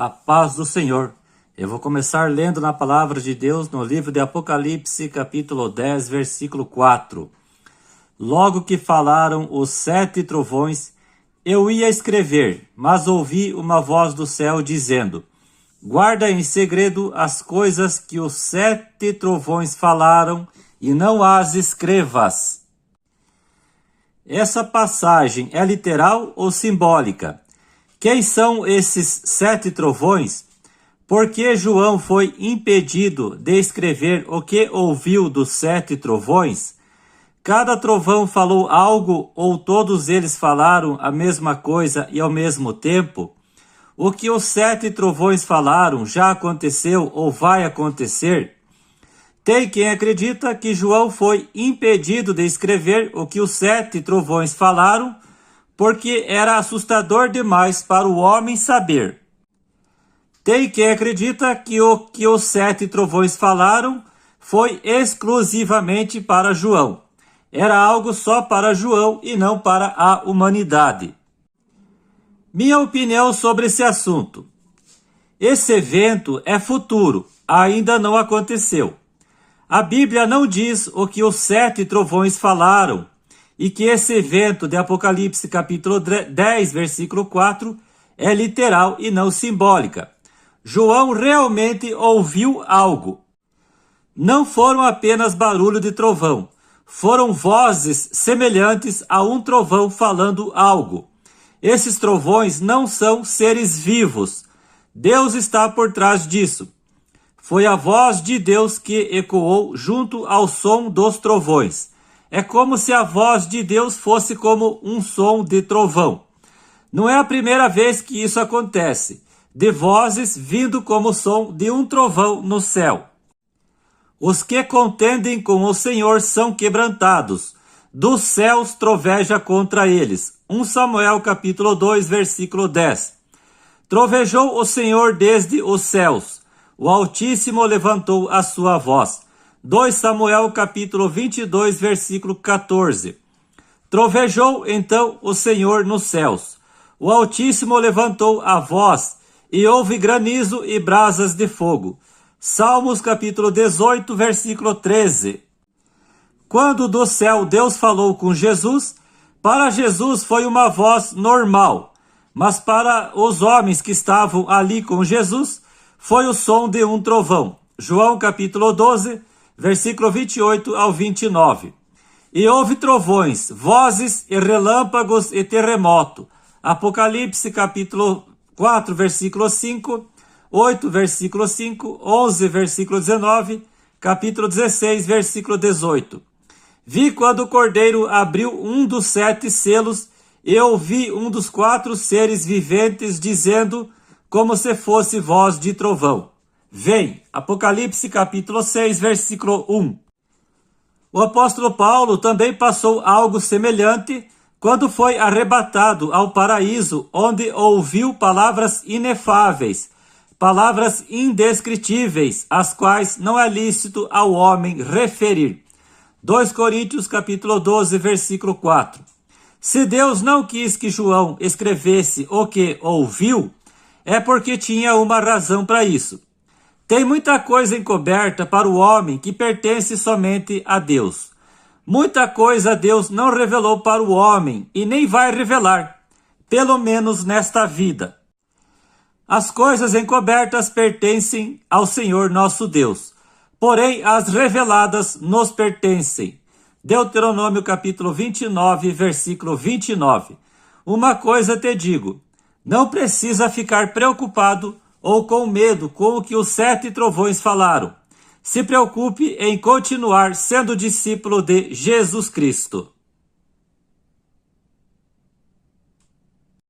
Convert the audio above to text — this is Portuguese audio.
A paz do Senhor. Eu vou começar lendo na palavra de Deus no livro de Apocalipse, capítulo 10, versículo 4. Logo que falaram os 7 trovões, eu ia escrever, mas ouvi uma voz do céu dizendo: guarda em segredo as coisas que os 7 trovões falaram e não as escrevas. Essa passagem é literal ou simbólica? Quem são esses 7 trovões? Por que João foi impedido de escrever o que ouviu dos 7 trovões? Cada trovão falou algo ou todos eles falaram a mesma coisa e ao mesmo tempo? O que os 7 trovões falaram já aconteceu ou vai acontecer? Tem quem acredita que João foi impedido de escrever o que os 7 trovões falaram porque era assustador demais para o homem saber. Tem quem acredita que o que os 7 trovões falaram foi exclusivamente para João. Era algo só para João e não para a humanidade. Minha opinião sobre esse assunto. Esse evento é futuro, ainda não aconteceu. A Bíblia não diz o que os 7 trovões falaram e que esse evento de Apocalipse capítulo 10, versículo 4 é literal e não simbólica. João realmente ouviu algo. Não foram apenas barulho de trovão, foram vozes semelhantes a um trovão falando algo. Esses trovões não são seres vivos. Deus está por trás disso. Foi a voz de Deus que ecoou junto ao som dos trovões. É como se a voz de Deus fosse como um som de trovão. Não é a primeira vez que isso acontece, de vozes vindo como o som de um trovão no céu. Os que contendem com o Senhor são quebrantados. Dos céus troveja contra eles. 1 Samuel capítulo 2, versículo 10. Trovejou o Senhor desde os céus. O Altíssimo levantou a sua voz. 2 Samuel capítulo 22, versículo 14. Trovejou então o Senhor nos céus. O Altíssimo levantou a voz, e houve granizo e brasas de fogo. Salmos capítulo 18, versículo 13. Quando do céu Deus falou com Jesus, para Jesus foi uma voz normal, mas para os homens que estavam ali com Jesus, foi o som de um trovão. João capítulo 12, versículo 28 ao 29. E houve trovões, vozes e relâmpagos e terremoto. Apocalipse capítulo 4, versículo 5, 8, versículo 5, 11, versículo 19, capítulo 16, versículo 18. Vi quando o Cordeiro abriu um dos 7 selos, e ouvi um dos 4 seres viventes dizendo, como se fosse voz de trovão: vem. Apocalipse capítulo 6, versículo 1. O apóstolo Paulo também passou algo semelhante quando foi arrebatado ao paraíso, onde ouviu palavras inefáveis, palavras indescritíveis, as quais não é lícito ao homem referir. 2 Coríntios capítulo 12, versículo 4. Se Deus não quis que João escrevesse o que ouviu, é porque tinha uma razão para isso. Tem muita coisa encoberta para o homem que pertence somente a Deus. Muita coisa Deus não revelou para o homem e nem vai revelar, pelo menos nesta vida. As coisas encobertas pertencem ao Senhor nosso Deus, porém as reveladas nos pertencem. Deuteronômio capítulo 29, versículo 29. Uma coisa te digo, não precisa ficar preocupado ou com medo com o que os 7 trovões falaram. Se preocupe em continuar sendo discípulo de Jesus Cristo.